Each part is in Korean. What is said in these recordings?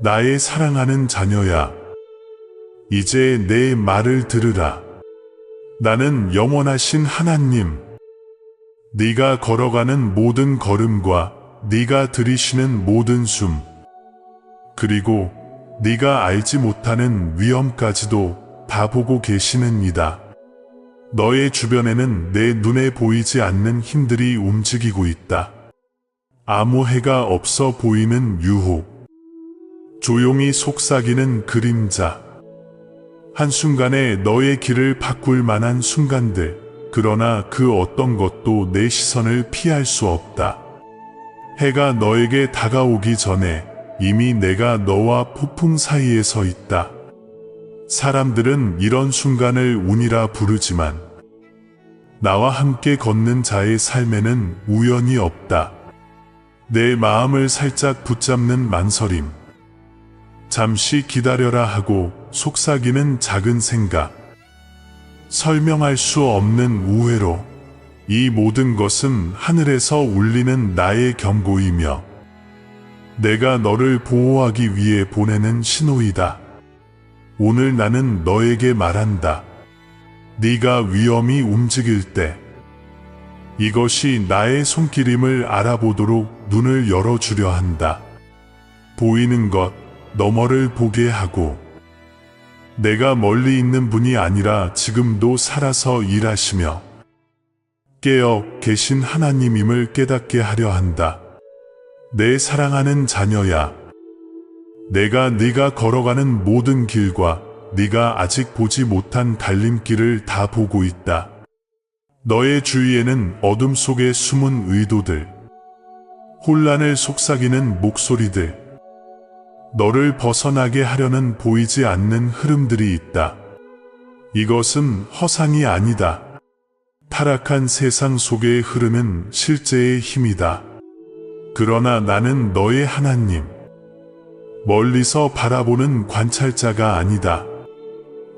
나의 사랑하는 자녀야, 이제 내 말을 들으라. 나는 영원하신 하나님, 네가 걸어가는 모든 걸음과 네가 들이쉬는 모든 숨, 그리고 네가 알지 못하는 위험까지도 다 보고 계시는 이다. 너의 주변에는 내 눈에 보이지 않는 힘들이 움직이고 있다. 아무 해가 없어 보이는 유혹, 조용히 속삭이는 그림자, 한순간에 너의 길을 바꿀 만한 순간들, 그러나 그 어떤 것도 내 시선을 피할 수 없다. 해가 너에게 다가오기 전에 이미 내가 너와 폭풍 사이에 서 있다. 사람들은 이런 순간을 운이라 부르지만 나와 함께 걷는 자의 삶에는 우연이 없다. 내 마음을 살짝 붙잡는 망설임, 잠시 기다려라 하고 속삭이는 작은 생각, 설명할 수 없는 우회로, 이 모든 것은 하늘에서 울리는 나의 경고이며 내가 너를 보호하기 위해 보내는 신호이다. 오늘 나는 너에게 말한다. 네가 위험이 움직일 때 이것이 나의 손길임을 알아보도록 눈을 열어주려 한다. 보이는 것 너머를 보게 하고 내가 멀리 있는 분이 아니라 지금도 살아서 일하시며 깨어 계신 하나님임을 깨닫게 하려 한다. 내 사랑하는 자녀야, 내가 네가 걸어가는 모든 길과 네가 아직 보지 못한 달림길을 다 보고 있다. 너의 주위에는 어둠 속에 숨은 의도들, 혼란을 속삭이는 목소리들, 너를 벗어나게 하려는 보이지 않는 흐름들이 있다. 이것은 허상이 아니다. 타락한 세상 속에 흐르는 실제의 힘이다. 그러나 나는 너의 하나님, 멀리서 바라보는 관찰자가 아니다.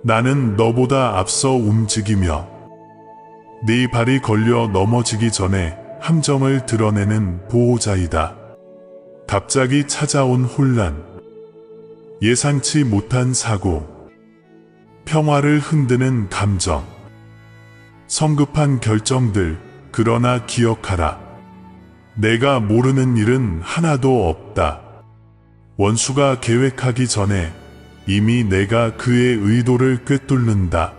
나는 너보다 앞서 움직이며 네 발이 걸려 넘어지기 전에 함정을 드러내는 보호자이다. 갑자기 찾아온 혼란, 예상치 못한 사고, 평화를 흔드는 감정, 성급한 결정들, 그러나 기억하라. 내가 모르는 일은 하나도 없다. 원수가 계획하기 전에 이미 내가 그의 의도를 꿰뚫는다.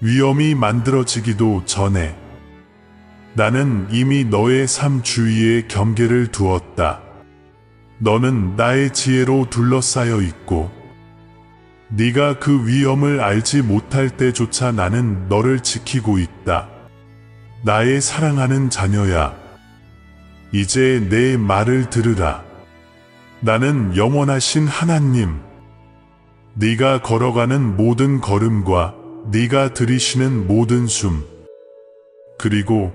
위험이 만들어지기도 전에 나는 이미 너의 삶 주위에 경계를 두었다. 너는 나의 지혜로 둘러싸여 있고 네가 그 위험을 알지 못할 때조차 나는 너를 지키고 있다. 나의 사랑하는 자녀야, 이제 내 말을 들으라. 나는 영원하신 하나님, 네가 걸어가는 모든 걸음과 네가 들이쉬는 모든 숨, 그리고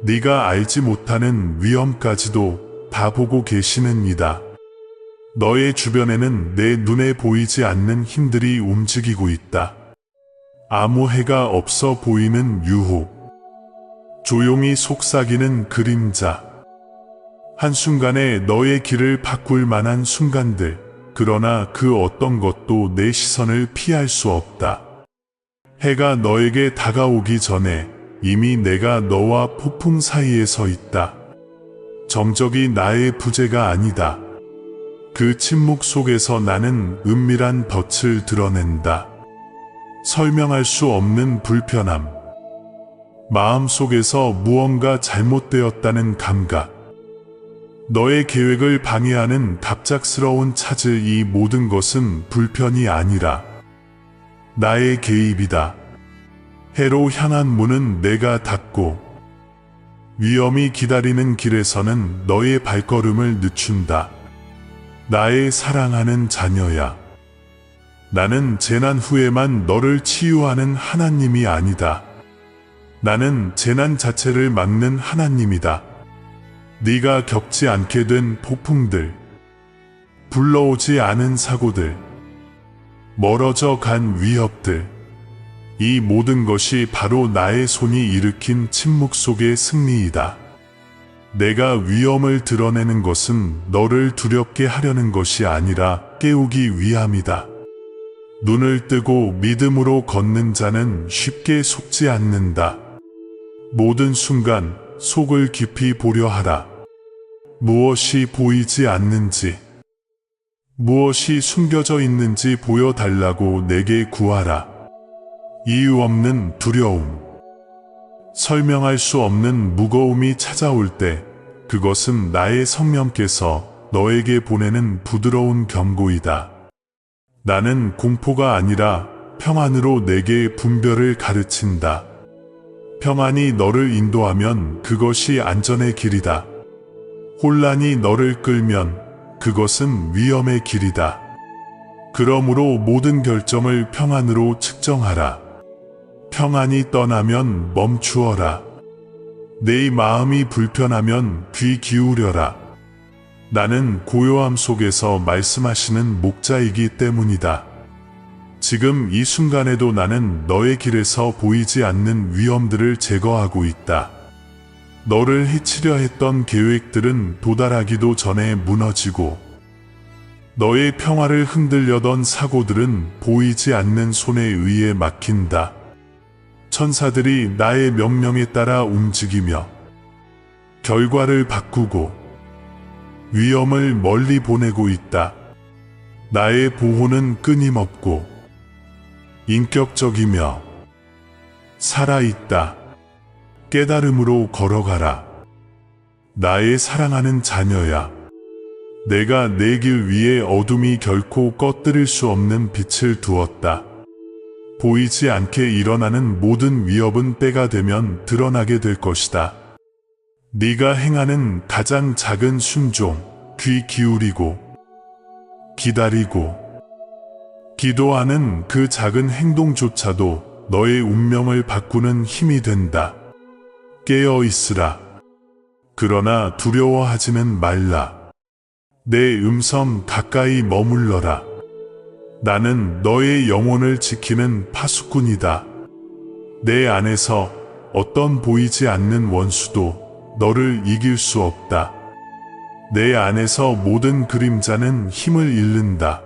네가 알지 못하는 위험까지도 다 보고 계시는 이다. 너의 주변에는 내 눈에 보이지 않는 힘들이 움직이고 있다. 아무 해가 없어 보이는 유혹, 조용히 속삭이는 그림자, 한순간에 너의 길을 바꿀 만한 순간들, 그러나 그 어떤 것도 내 시선을 피할 수 없다. 해가 너에게 다가오기 전에 이미 내가 너와 폭풍 사이에 서 있다. 정적이 나의 부재가 아니다. 그 침묵 속에서 나는 은밀한 덫을 드러낸다. 설명할 수 없는 불편함, 마음 속에서 무언가 잘못되었다는 감각, 너의 계획을 방해하는 갑작스러운 차질, 이 모든 것은 불편이 아니라 나의 개입이다. 해로 향한 문은 내가 닫고 위험이 기다리는 길에서는 너의 발걸음을 늦춘다. 나의 사랑하는 자녀야, 나는 재난 후에만 너를 치유하는 하나님이 아니다. 나는 재난 자체를 막는 하나님이다. 네가 겪지 않게 된 폭풍들, 불러오지 않은 사고들, 멀어져 간 위협들, 이 모든 것이 바로 나의 손이 일으킨 침묵 속의 승리이다. 내가 위험을 드러내는 것은 너를 두렵게 하려는 것이 아니라 깨우기 위함이다. 눈을 뜨고 믿음으로 걷는 자는 쉽게 속지 않는다. 모든 순간 속을 깊이 보려 하라. 무엇이 보이지 않는지, 무엇이 숨겨져 있는지 보여달라고 내게 구하라. 이유 없는 두려움, 설명할 수 없는 무거움이 찾아올 때 그것은 나의 성령께서 너에게 보내는 부드러운 경고이다. 나는 공포가 아니라 평안으로 내게 분별을 가르친다. 평안이 너를 인도하면 그것이 안전의 길이다. 혼란이 너를 끌면 그것은 위험의 길이다. 그러므로 모든 결정을 평안으로 측정하라. 평안이 떠나면 멈추어라. 내 마음이 불편하면 귀 기울여라. 나는 고요함 속에서 말씀하시는 목자이기 때문이다. 지금 이 순간에도 나는 너의 길에서 보이지 않는 위험들을 제거하고 있다. 너를 해치려 했던 계획들은 도달하기도 전에 무너지고, 너의 평화를 흔들려던 사고들은 보이지 않는 손에 의해 막힌다. 천사들이 나의 명령에 따라 움직이며 결과를 바꾸고 위험을 멀리 보내고 있다. 나의 보호는 끊임없고 인격적이며 살아있다. 깨달음으로 걸어가라. 나의 사랑하는 자녀야. 내가 내 길 위에 어둠이 결코 꺼뜨릴 수 없는 빛을 두었다. 보이지 않게 일어나는 모든 위협은 때가 되면 드러나게 될 것이다. 네가 행하는 가장 작은 순종, 귀 기울이고 기다리고 기도하는 그 작은 행동조차도 너의 운명을 바꾸는 힘이 된다. 깨어 있으라. 그러나 두려워하지는 말라. 내 음성 가까이 머물러라. 나는 너의 영혼을 지키는 파수꾼이다. 내 안에서 어떤 보이지 않는 원수도 너를 이길 수 없다. 내 안에서 모든 그림자는 힘을 잃는다.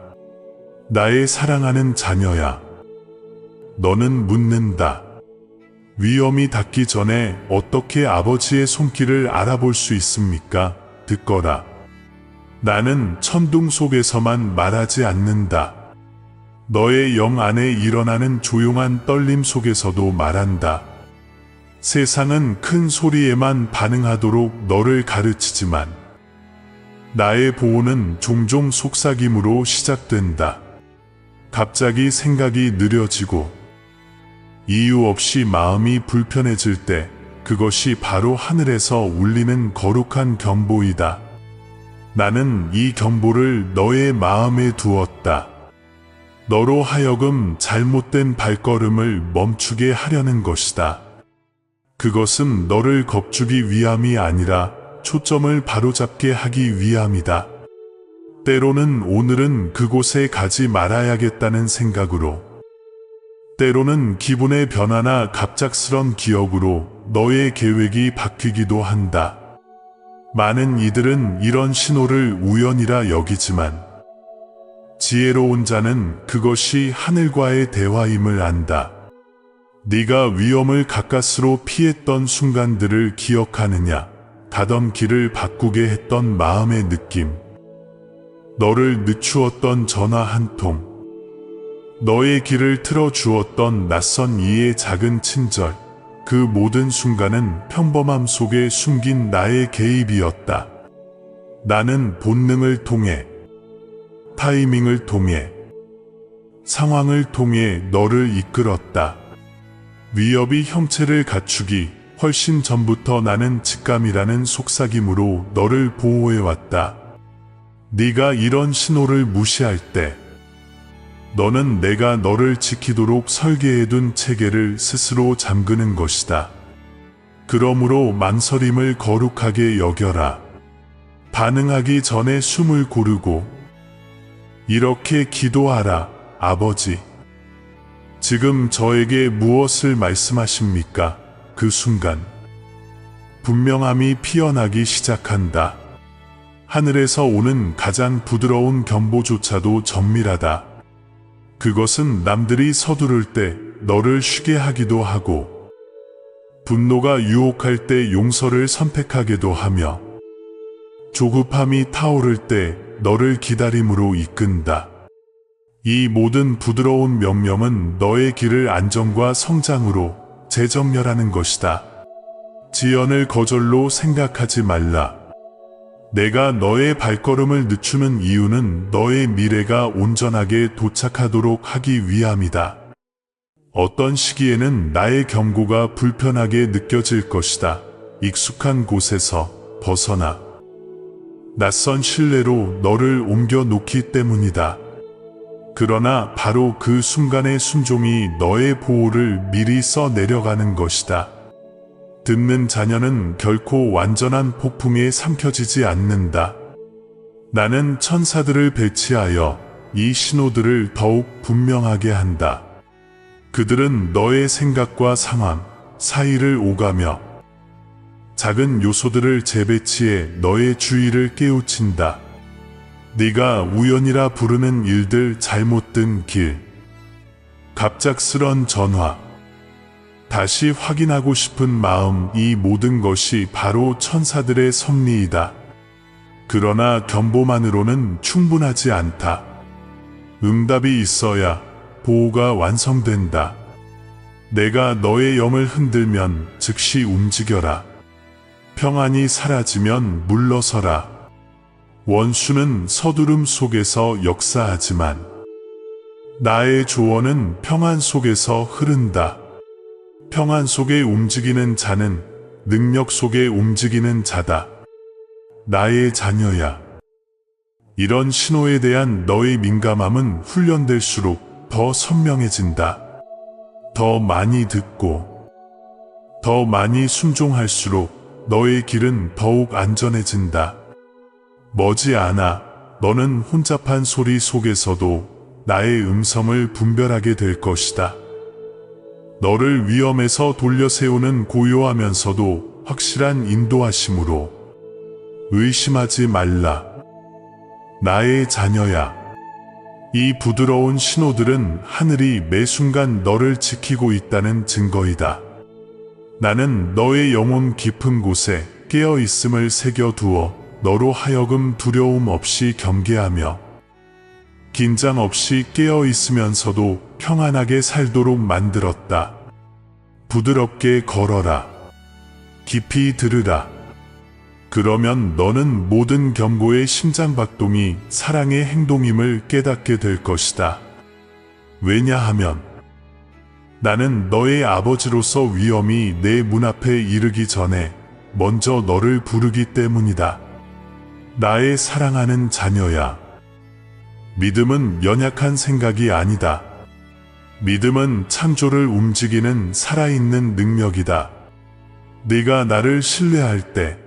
나의 사랑하는 자녀야. 너는 묻는다. 위험이 닿기 전에 어떻게 아버지의 손길을 알아볼 수 있습니까? 듣거라. 나는 천둥 속에서만 말하지 않는다. 너의 영 안에 일어나는 조용한 떨림 속에서도 말한다. 세상은 큰 소리에만 반응하도록 너를 가르치지만 나의 보호는 종종 속삭임으로 시작된다. 갑자기 생각이 느려지고 이유 없이 마음이 불편해질 때 그것이 바로 하늘에서 울리는 거룩한 경보이다. 나는 이 경보를 너의 마음에 두었다. 너로 하여금 잘못된 발걸음을 멈추게 하려는 것이다. 그것은 너를 겁주기 위함이 아니라 초점을 바로잡게 하기 위함이다. 때로는 오늘은 그곳에 가지 말아야겠다는 생각으로, 때로는 기분의 변화나 갑작스런 기억으로 너의 계획이 바뀌기도 한다. 많은 이들은 이런 신호를 우연이라 여기지만 지혜로운 자는 그것이 하늘과의 대화임을 안다. 네가 위험을 가까스로 피했던 순간들을 기억하느냐? 가던 길을 바꾸게 했던 마음의 느낌, 너를 늦추었던 전화 한 통, 너의 길을 틀어주었던 낯선 이의 작은 친절, 그 모든 순간은 평범함 속에 숨긴 나의 개입이었다. 나는 본능을 통해, 타이밍을 통해, 상황을 통해 너를 이끌었다. 위협이 형체를 갖추기 훨씬 전부터 나는 직감이라는 속삭임으로 너를 보호해왔다. 네가 이런 신호를 무시할 때 너는 내가 너를 지키도록 설계해둔 체계를 스스로 잠그는 것이다. 그러므로 망설임을 거룩하게 여겨라. 반응하기 전에 숨을 고르고 이렇게 기도하라. 아버지, 지금 저에게 무엇을 말씀하십니까? 그 순간 분명함이 피어나기 시작한다. 하늘에서 오는 가장 부드러운 경보조차도 정밀하다. 그것은 남들이 서두를 때 너를 쉬게 하기도 하고, 분노가 유혹할 때 용서를 선택하게도 하며, 조급함이 타오를 때 너를 기다림으로 이끈다. 이 모든 부드러운 명령은 너의 길을 안정과 성장으로 재정렬하는 것이다. 지연을 거절로 생각하지 말라. 내가 너의 발걸음을 늦추는 이유는 너의 미래가 온전하게 도착하도록 하기 위함이다. 어떤 시기에는 나의 경고가 불편하게 느껴질 것이다. 익숙한 곳에서 벗어나 낯선 신뢰로 너를 옮겨 놓기 때문이다. 그러나 바로 그 순간의 순종이 너의 보호를 미리 써 내려가는 것이다. 듣는 자녀는 결코 완전한 폭풍에 삼켜지지 않는다. 나는 천사들을 배치하여 이 신호들을 더욱 분명하게 한다. 그들은 너의 생각과 상황 사이를 오가며 작은 요소들을 재배치해 너의 주의를 깨우친다. 네가 우연이라 부르는 일들, 잘못 든 길, 갑작스런 전화, 다시 확인하고 싶은 마음, 이 모든 것이 바로 천사들의 섭리이다. 그러나 경보만으로는 충분하지 않다. 응답이 있어야 보호가 완성된다. 내가 너의 영을 흔들면 즉시 움직여라. 평안이 사라지면 물러서라. 원수는 서두름 속에서 역사하지만 나의 조언은 평안 속에서 흐른다. 평안 속에 움직이는 자는 능력 속에 움직이는 자다. 나의 자녀야. 이런 신호에 대한 너의 민감함은 훈련될수록 더 선명해진다. 더 많이 듣고 더 많이 순종할수록 너의 길은 더욱 안전해진다. 머지않아 너는 혼잡한 소리 속에서도 나의 음성을 분별하게 될 것이다. 너를 위험에서 돌려세우는 고요하면서도 확실한 인도하심으로 의심하지 말라. 나의 자녀야. 이 부드러운 신호들은 하늘이 매 순간 너를 지키고 있다는 증거이다. 나는 너의 영혼 깊은 곳에 깨어 있음을 새겨두어 너로 하여금 두려움 없이 경계하며 긴장 없이 깨어 있으면서도 평안하게 살도록 만들었다. 부드럽게 걸어라. 깊이 들으라. 그러면 너는 모든 경고의 심장박동이 사랑의 행동임을 깨닫게 될 것이다. 왜냐하면 나는 너의 아버지로서 위험이 내 문 앞에 이르기 전에 먼저 너를 부르기 때문이다. 나의 사랑하는 자녀야. 믿음은 연약한 생각이 아니다. 믿음은 창조를 움직이는 살아있는 능력이다. 네가 나를 신뢰할 때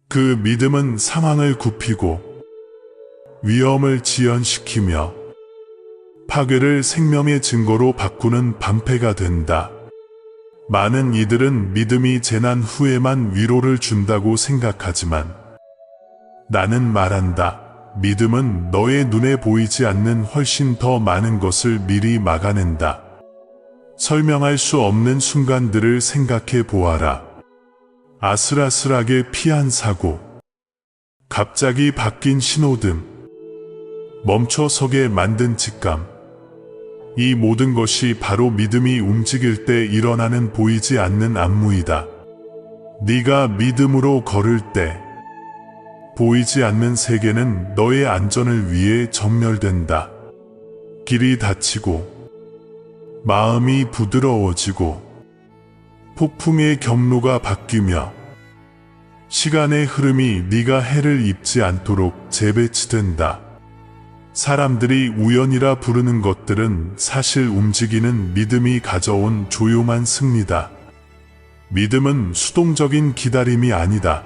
그 믿음은 상황을 굽히고 위험을 지연시키며 파괴를 생명의 증거로 바꾸는 방패가 된다. 많은 이들은 믿음이 재난 후에만 위로를 준다고 생각하지만 나는 말한다. 믿음은 너의 눈에 보이지 않는 훨씬 더 많은 것을 미리 막아낸다. 설명할 수 없는 순간들을 생각해 보아라. 아슬아슬하게 피한 사고, 갑자기 바뀐 신호등, 멈춰서게 만든 직감. 이 모든 것이 바로 믿음이 움직일 때 일어나는 보이지 않는 안무이다. 네가 믿음으로 걸을 때 보이지 않는 세계는 너의 안전을 위해 정렬된다. 길이 닫히고 마음이 부드러워지고 폭풍의 경로가 바뀌며 시간의 흐름이 네가 해를 입지 않도록 재배치된다. 사람들이 우연이라 부르는 것들은 사실 움직이는 믿음이 가져온 조용한 승리다. 믿음은 수동적인 기다림이 아니다.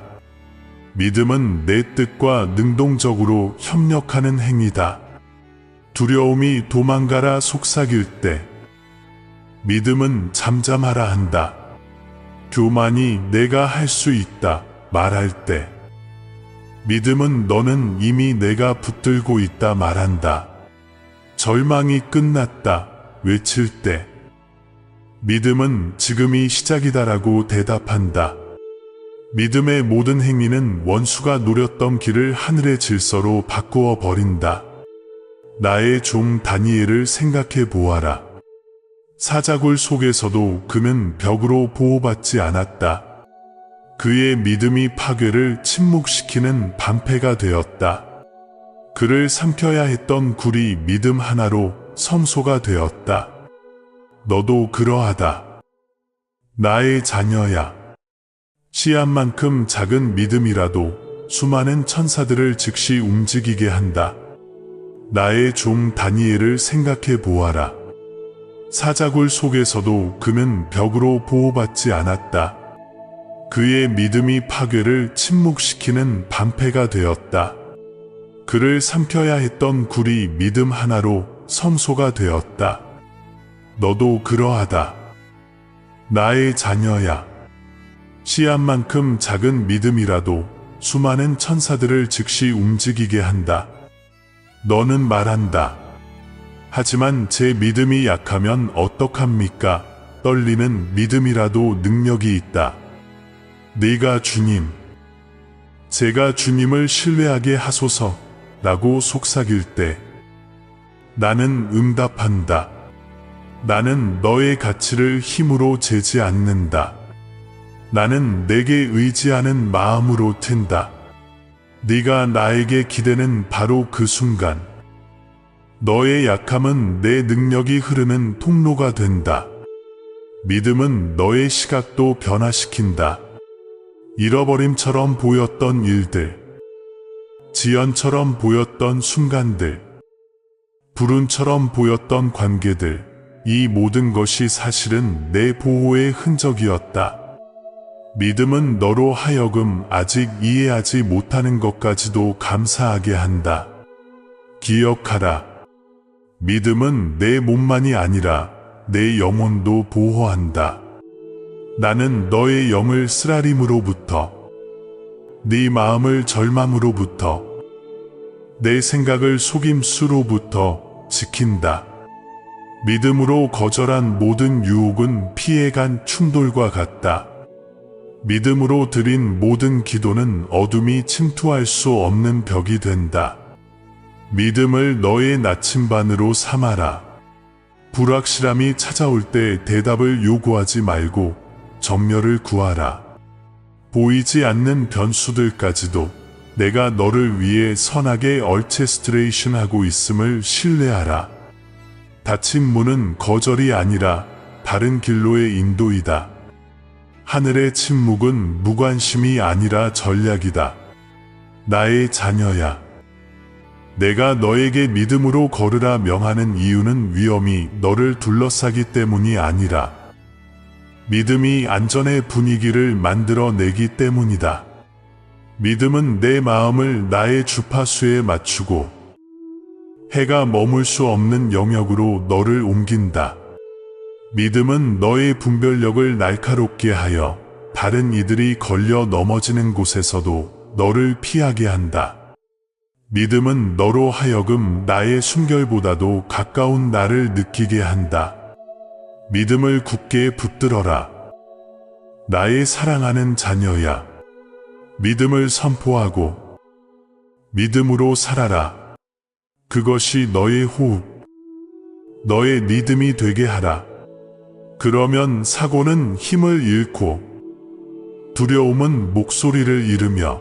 믿음은 내 뜻과 능동적으로 협력하는 행위다. 두려움이 도망가라 속삭일 때 믿음은 잠잠하라 한다. 교만이 내가 할 수 있다 말할 때, 믿음은 너는 이미 내가 붙들고 있다 말한다. 절망이 끝났다 외칠 때, 믿음은 지금이 시작이다라고 대답한다. 믿음의 모든 행위는 원수가 노렸던 길을 하늘의 질서로 바꾸어 버린다. 나의 종 다니엘을 생각해 보아라. 사자굴 속에서도 그는 벽으로 보호받지 않았다. 그의 믿음이 파괴를 침묵시키는 방패가 되었다. 그를 삼켜야 했던 굴이 믿음 하나로 성소가 되었다. 너도 그러하다. 나의 자녀야. 씨앗만큼 작은 믿음이라도 수많은 천사들을 즉시 움직이게 한다. 나의 종 다니엘을 생각해 보아라. 사자굴 속에서도 그는 벽으로 보호받지 않았다. 그의 믿음이 파괴를 침묵시키는 방패가 되었다. 그를 삼켜야 했던 굴이 믿음 하나로 성소가 되었다. 너도 그러하다. 나의 자녀야. 씨앗만큼 작은 믿음이라도 수많은 천사들을 즉시 움직이게 한다. 너는 말한다. 하지만 제 믿음이 약하면 어떡합니까? 떨리는 믿음이라도 능력이 있다. 네가 주님, 제가 주님을 신뢰하게 하소서 라고 속삭일 때, 나는 응답한다. 나는 너의 가치를 힘으로 재지 않는다. 나는 내게 의지하는 마음으로 튼다. 네가 나에게 기대는 바로 그 순간, 너의 약함은 내 능력이 흐르는 통로가 된다. 믿음은 너의 시각도 변화시킨다. 잃어버림처럼 보였던 일들, 지연처럼 보였던 순간들, 불운처럼 보였던 관계들, 이 모든 것이 사실은 내 보호의 흔적이었다. 믿음은 너로 하여금 아직 이해하지 못하는 것까지도 감사하게 한다. 기억하라. 믿음은 내 몸만이 아니라 내 영혼도 보호한다. 나는 너의 영을 쓰라림으로부터, 네 마음을 절망으로부터, 내 생각을 속임수로부터 지킨다. 믿음으로 거절한 모든 유혹은 피해간 충돌과 같다. 믿음으로 드린 모든 기도는 어둠이 침투할 수 없는 벽이 된다. 믿음을 너의 나침반으로 삼아라. 불확실함이 찾아올 때 대답을 요구하지 말고 전멸을 구하라. 보이지 않는 변수들까지도 내가 너를 위해 선하게 얼체스트레이션하고 있음을 신뢰하라. 닫힌 문은 거절이 아니라 다른 길로의 인도이다. 하늘의 침묵은 무관심이 아니라 전략이다. 나의 자녀야. 내가 너에게 믿음으로 걸으라 명하는 이유는 위험이 너를 둘러싸기 때문이 아니라 믿음이 안전의 분위기를 만들어내기 때문이다. 믿음은 내 마음을 나의 주파수에 맞추고 해가 머물 수 없는 영역으로 너를 옮긴다. 믿음은 너의 분별력을 날카롭게 하여 다른 이들이 걸려 넘어지는 곳에서도 너를 피하게 한다. 믿음은 너로 하여금 나의 숨결보다도 가까운 나를 느끼게 한다. 믿음을 굳게 붙들어라. 나의 사랑하는 자녀야. 믿음을 선포하고 믿음으로 살아라. 그것이 너의 호흡, 너의 리듬이 되게 하라. 그러면 사고는 힘을 잃고 두려움은 목소리를 잃으며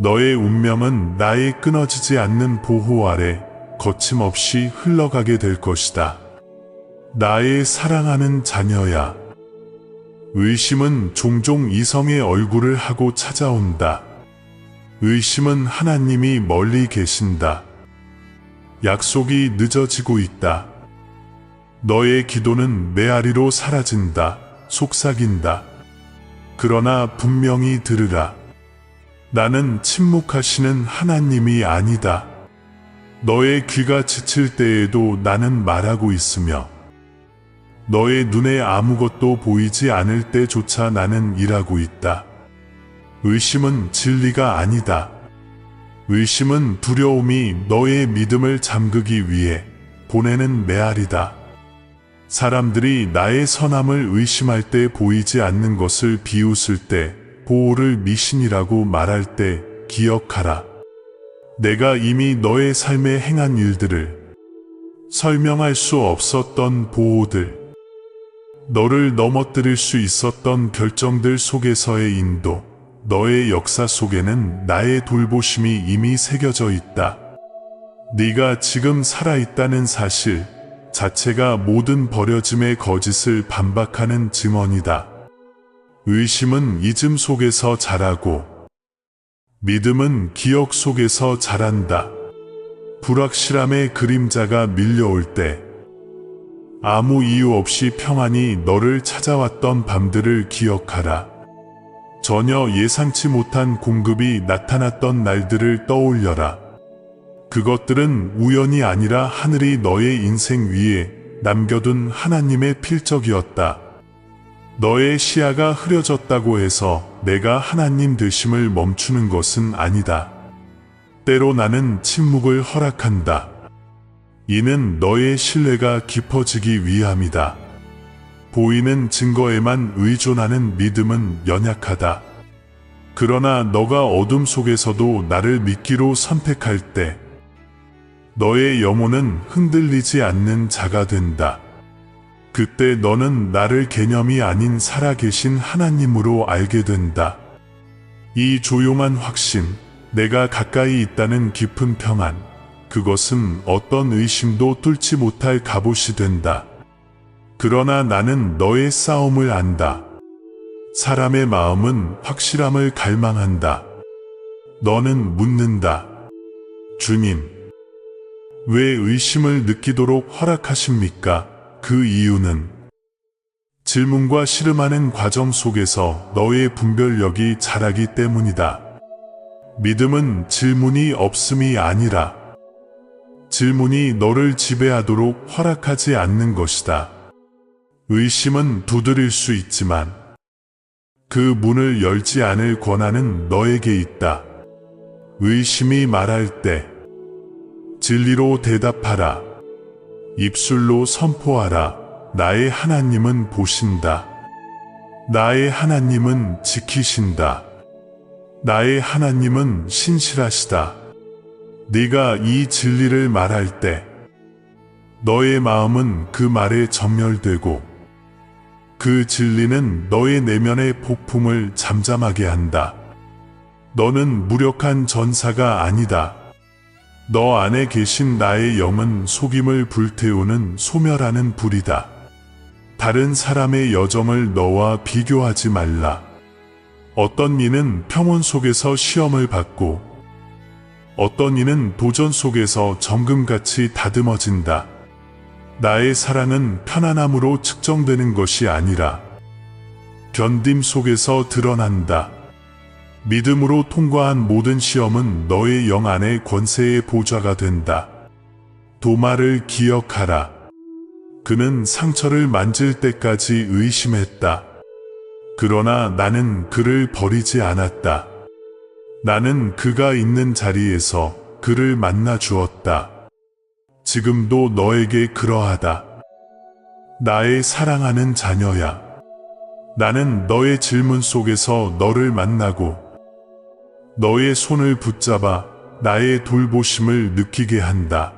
너의 운명은 나의 끊어지지 않는 보호 아래 거침없이 흘러가게 될 것이다. 나의 사랑하는 자녀야. 의심은 종종 이성의 얼굴을 하고 찾아온다. 의심은 하나님이 멀리 계신다. 약속이 늦어지고 있다. 너의 기도는 메아리로 사라진다. 속삭인다. 그러나 분명히 들으라. 나는 침묵하시는 하나님이 아니다. 너의 귀가 지칠 때에도 나는 말하고 있으며 너의 눈에 아무것도 보이지 않을 때조차 나는 일하고 있다. 의심은 진리가 아니다. 의심은 두려움이 너의 믿음을 잠그기 위해 보내는 메아리다. 사람들이 나의 선함을 의심할 때 보이지 않는 것을 비웃을 때 보호를 미신이라고 말할 때 기억하라. 내가 이미 너의 삶에 행한 일들을 설명할 수 없었던 보호들, 너를 넘어뜨릴 수 있었던 결정들 속에서의 인도, 너의 역사 속에는 나의 돌보심이 이미 새겨져 있다. 네가 지금 살아있다는 사실 자체가 모든 버려짐의 거짓을 반박하는 증언이다. 의심은 잊음 속에서 자라고 믿음은 기억 속에서 자란다. 불확실함의 그림자가 밀려올 때 아무 이유 없이 평안히 너를 찾아왔던 밤들을 기억하라. 전혀 예상치 못한 공급이 나타났던 날들을 떠올려라. 그것들은 우연이 아니라 하늘이 너의 인생 위에 남겨둔 하나님의 필적이었다. 너의 시야가 흐려졌다고 해서 내가 하나님 되심을 멈추는 것은 아니다. 때로 나는 침묵을 허락한다. 이는 너의 신뢰가 깊어지기 위함이다. 보이는 증거에만 의존하는 믿음은 연약하다. 그러나 너가 어둠 속에서도 나를 믿기로 선택할 때 너의 영혼은 흔들리지 않는 자가 된다. 그때 너는 나를 개념이 아닌 살아계신 하나님으로 알게 된다. 이 조용한 확신, 내가 가까이 있다는 깊은 평안, 그것은 어떤 의심도 뚫지 못할 갑옷이 된다. 그러나 나는 너의 싸움을 안다. 사람의 마음은 확실함을 갈망한다. 너는 묻는다. 주님, 왜 의심을 느끼도록 허락하십니까? 그 이유는 질문과 씨름하는 과정 속에서 너의 분별력이 자라기 때문이다. 믿음은 질문이 없음이 아니라 질문이 너를 지배하도록 허락하지 않는 것이다. 의심은 두드릴 수 있지만 그 문을 열지 않을 권한은 너에게 있다. 의심이 말할 때 진리로 대답하라. 입술로 선포하라. 나의 하나님은 보신다. 나의 하나님은 지키신다. 나의 하나님은 신실하시다. 네가 이 진리를 말할 때 너의 마음은 그 말에 전멸되고 그 진리는 너의 내면의 폭풍을 잠잠하게 한다. 너는 무력한 전사가 아니다. 너 안에 계신 나의 영은 속임을 불태우는 소멸하는 불이다. 다른 사람의 여정을 너와 비교하지 말라. 어떤 이는 평온 속에서 시험을 받고 어떤 이는 도전 속에서 정금같이 다듬어진다. 나의 사랑은 편안함으로 측정되는 것이 아니라 견딤 속에서 드러난다. 믿음으로 통과한 모든 시험은 너의 영 안의 권세의 보좌가 된다. 도마를 기억하라. 그는 상처를 만질 때까지 의심했다. 그러나 나는 그를 버리지 않았다. 나는 그가 있는 자리에서 그를 만나 주었다. 지금도 너에게 그러하다. 나의 사랑하는 자녀야. 나는 너의 질문 속에서 너를 만나고 너의 손을 붙잡아 나의 돌보심을 느끼게 한다.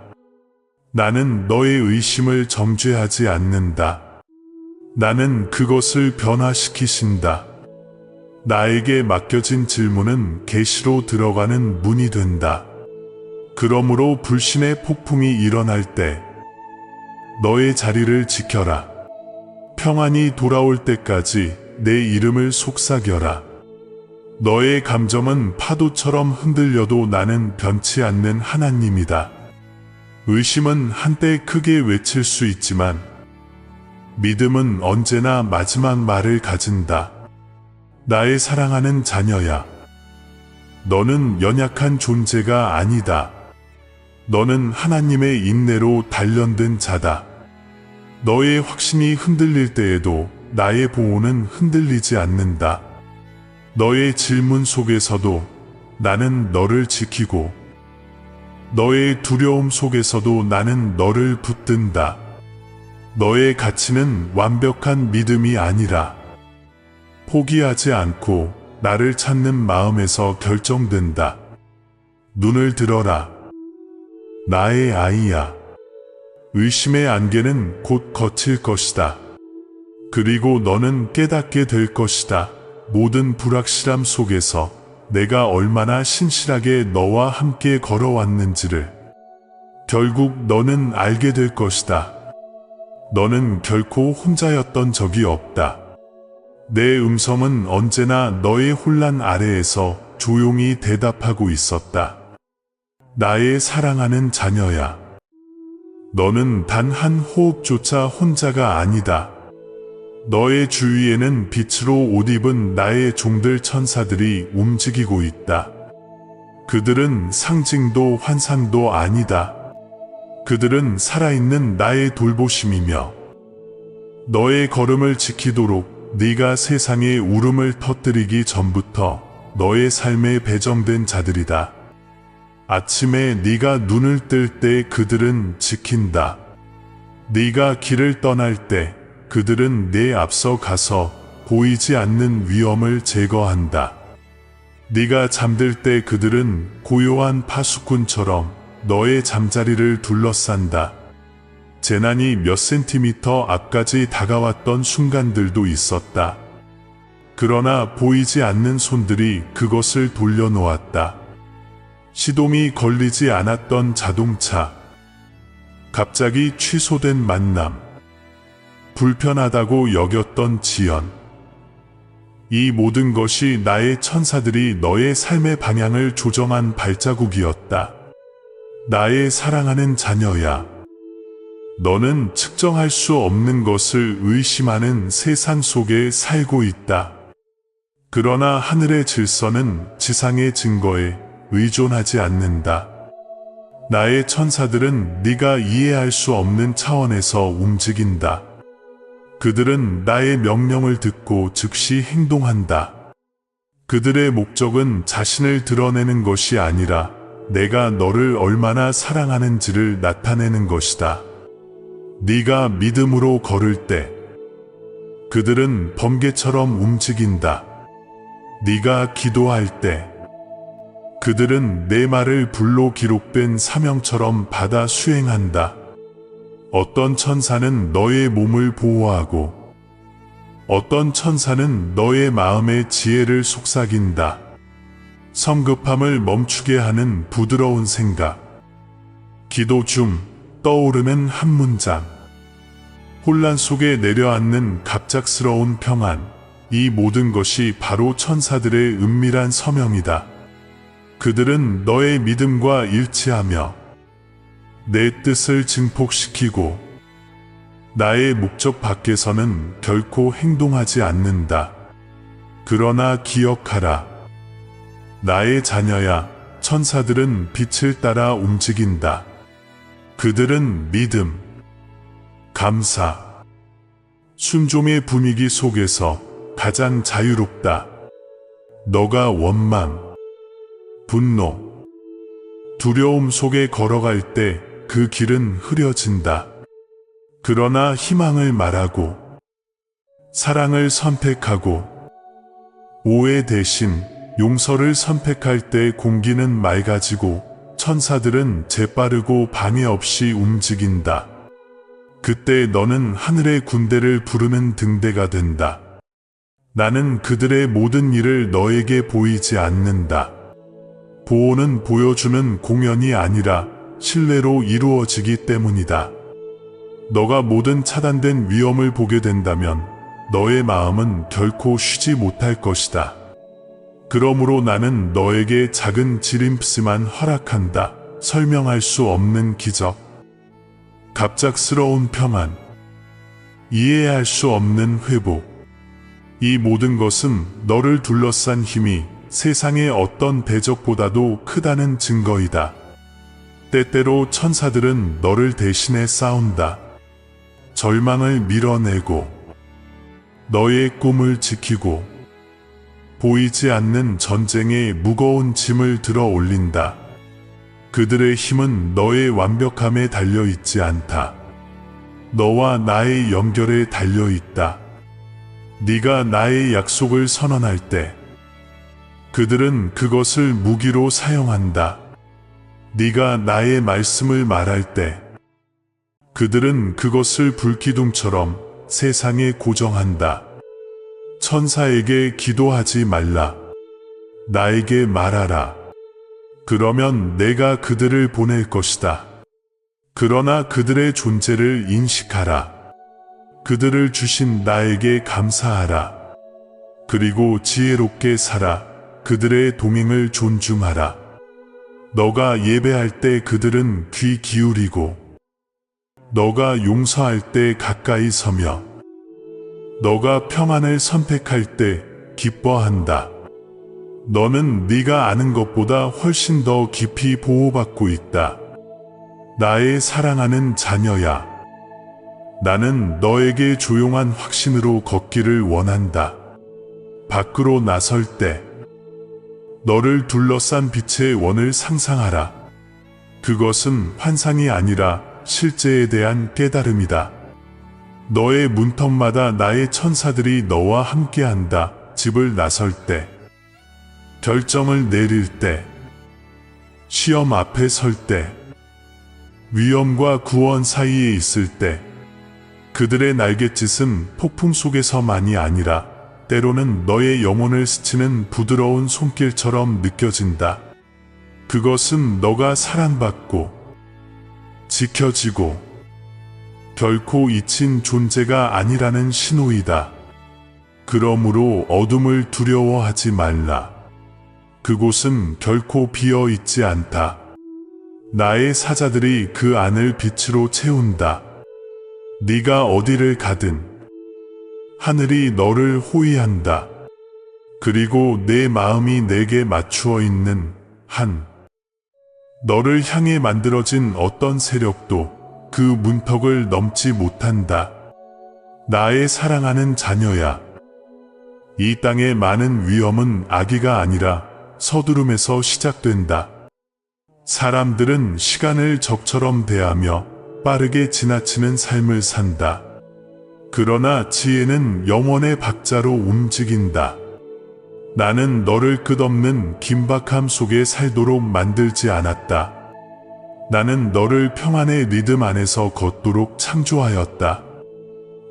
나는 너의 의심을 정죄하지 않는다. 나는 그것을 변화시키신다. 나에게 맡겨진 질문은 계시로 들어가는 문이 된다. 그러므로 불신의 폭풍이 일어날 때 너의 자리를 지켜라. 평안이 돌아올 때까지 내 이름을 속삭여라. 너의 감정은 파도처럼 흔들려도 나는 변치 않는 하나님이다. 의심은 한때 크게 외칠 수 있지만 믿음은 언제나 마지막 말을 가진다. 나의 사랑하는 자녀야. 너는 연약한 존재가 아니다. 너는 하나님의 인내로 단련된 자다. 너의 확신이 흔들릴 때에도 나의 보호는 흔들리지 않는다. 너의 질문 속에서도 나는 너를 지키고, 너의 두려움 속에서도 나는 너를 붙든다. 너의 가치는 완벽한 믿음이 아니라 포기하지 않고 나를 찾는 마음에서 결정된다. 눈을 들어라. 나의 아이야. 의심의 안개는 곧 거칠 것이다. 그리고 너는 깨닫게 될 것이다. 모든 불확실함 속에서 내가 얼마나 신실하게 너와 함께 걸어왔는지를. 결국 너는 알게 될 것이다. 너는 결코 혼자였던 적이 없다. 내 음성은 언제나 너의 혼란 아래에서 조용히 대답하고 있었다. 나의 사랑하는 자녀야. 너는 단 한 호흡조차 혼자가 아니다. 너의 주위에는 빛으로 옷 입은 나의 종들 천사들이 움직이고 있다. 그들은 상징도 환상도 아니다. 그들은 살아있는 나의 돌보심이며 너의 걸음을 지키도록 네가 세상에 울음을 터뜨리기 전부터 너의 삶에 배정된 자들이다. 아침에 네가 눈을 뜰 때 그들은 지킨다. 네가 길을 떠날 때 그들은 네 앞서 가서 보이지 않는 위험을 제거한다. 네가 잠들 때 그들은 고요한 파수꾼처럼 너의 잠자리를 둘러싼다. 재난이 몇 센티미터 앞까지 다가왔던 순간들도 있었다. 그러나 보이지 않는 손들이 그것을 돌려놓았다. 시동이 걸리지 않았던 자동차, 갑자기 취소된 만남, 불편하다고 여겼던 지연. 이 모든 것이 나의 천사들이 너의 삶의 방향을 조정한 발자국이었다. 나의 사랑하는 자녀야. 너는 측정할 수 없는 것을 의심하는 세상 속에 살고 있다. 그러나 하늘의 질서는 지상의 증거에 의존하지 않는다. 나의 천사들은 네가 이해할 수 없는 차원에서 움직인다. 그들은 나의 명령을 듣고 즉시 행동한다. 그들의 목적은 자신을 드러내는 것이 아니라 내가 너를 얼마나 사랑하는지를 나타내는 것이다. 네가 믿음으로 걸을 때 그들은 번개처럼 움직인다. 네가 기도할 때 그들은 내 말을 불로 기록된 사명처럼 받아 수행한다. 어떤 천사는 너의 몸을 보호하고 어떤 천사는 너의 마음의 지혜를 속삭인다. 성급함을 멈추게 하는 부드러운 생각. 기도 중 떠오르는 한 문장. 혼란 속에 내려앉는 갑작스러운 평안. 이 모든 것이 바로 천사들의 은밀한 서명이다. 그들은 너의 믿음과 일치하며 내 뜻을 증폭시키고 나의 목적 밖에서는 결코 행동하지 않는다. 그러나 기억하라. 나의 자녀야, 천사들은 빛을 따라 움직인다. 그들은 믿음, 감사, 순종의 분위기 속에서 가장 자유롭다. 너가 원망, 분노, 두려움 속에 걸어갈 때 그 길은 흐려진다. 그러나 희망을 말하고 사랑을 선택하고 오해 대신 용서를 선택할 때 공기는 맑아지고 천사들은 재빠르고 방해 없이 움직인다. 그때 너는 하늘의 군대를 부르는 등대가 된다. 나는 그들의 모든 일을 너에게 보이지 않는다. 보호는 보여주는 공연이 아니라 신뢰로 이루어지기 때문이다. 너가 모든 차단된 위험을 보게 된다면 너의 마음은 결코 쉬지 못할 것이다. 그러므로 나는 너에게 작은 지림프스만 허락한다. 설명할 수 없는 기적, 갑작스러운 평안, 이해할 수 없는 회복. 이 모든 것은 너를 둘러싼 힘이 세상의 어떤 대적보다도 크다는 증거이다. 때때로 천사들은 너를 대신해 싸운다. 절망을 밀어내고 너의 꿈을 지키고 보이지 않는 전쟁의 무거운 짐을 들어 올린다. 그들의 힘은 너의 완벽함에 달려 있지 않다. 너와 나의 연결에 달려 있다. 네가 나의 약속을 선언할 때 그들은 그것을 무기로 사용한다. 네가 나의 말씀을 말할 때 그들은 그것을 불기둥처럼 세상에 고정한다. 천사에게 기도하지 말라. 나에게 말하라. 그러면 내가 그들을 보낼 것이다. 그러나 그들의 존재를 인식하라. 그들을 주신 나에게 감사하라. 그리고 지혜롭게 살아. 그들의 동행을 존중하라. 너가 예배할 때 그들은 귀 기울이고 너가 용서할 때 가까이 서며 너가 평안을 선택할 때 기뻐한다. 너는 네가 아는 것보다 훨씬 더 깊이 보호받고 있다. 나의 사랑하는 자녀야. 나는 너에게 조용한 확신으로 걷기를 원한다. 밖으로 나설 때 너를 둘러싼 빛의 원을 상상하라. 그것은 환상이 아니라 실제에 대한 깨달음이다. 너의 문턱마다 나의 천사들이 너와 함께한다. 집을 나설 때, 결정을 내릴 때, 시험 앞에 설 때, 위험과 구원 사이에 있을 때, 그들의 날갯짓은 폭풍 속에서만이 아니라 때로는 너의 영혼을 스치는 부드러운 손길처럼 느껴진다. 그것은 너가 사랑받고 지켜지고 결코 잊힌 존재가 아니라는 신호이다. 그러므로 어둠을 두려워하지 말라. 그곳은 결코 비어 있지 않다. 나의 사자들이 그 안을 빛으로 채운다. 네가 어디를 가든 하늘이 너를 호위한다. 그리고 내 마음이 내게 맞추어 있는 한 너를 향해 만들어진 어떤 세력도 그 문턱을 넘지 못한다. 나의 사랑하는 자녀야. 이 땅의 많은 위험은 악의가 아니라 서두름에서 시작된다. 사람들은 시간을 적처럼 대하며 빠르게 지나치는 삶을 산다. 그러나 지혜는 영원의 박자로 움직인다. 나는 너를 끝없는 긴박함 속에 살도록 만들지 않았다. 나는 너를 평안의 리듬 안에서 걷도록 창조하였다.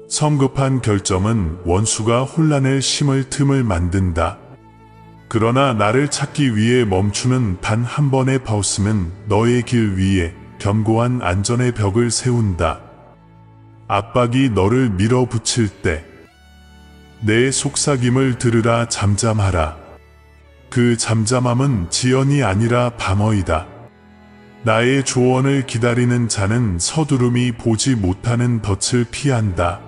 성급한 결정은 원수가 혼란을 심을 틈을 만든다. 그러나 나를 찾기 위해 멈추는 단 한 번의 파우스는 너의 길 위에 견고한 안전의 벽을 세운다. 압박이 너를 밀어붙일 때 내 속삭임을 들으라. 잠잠하라. 그 잠잠함은 지연이 아니라 방어이다. 나의 조언을 기다리는 자는 서두름이 보지 못하는 덫을 피한다.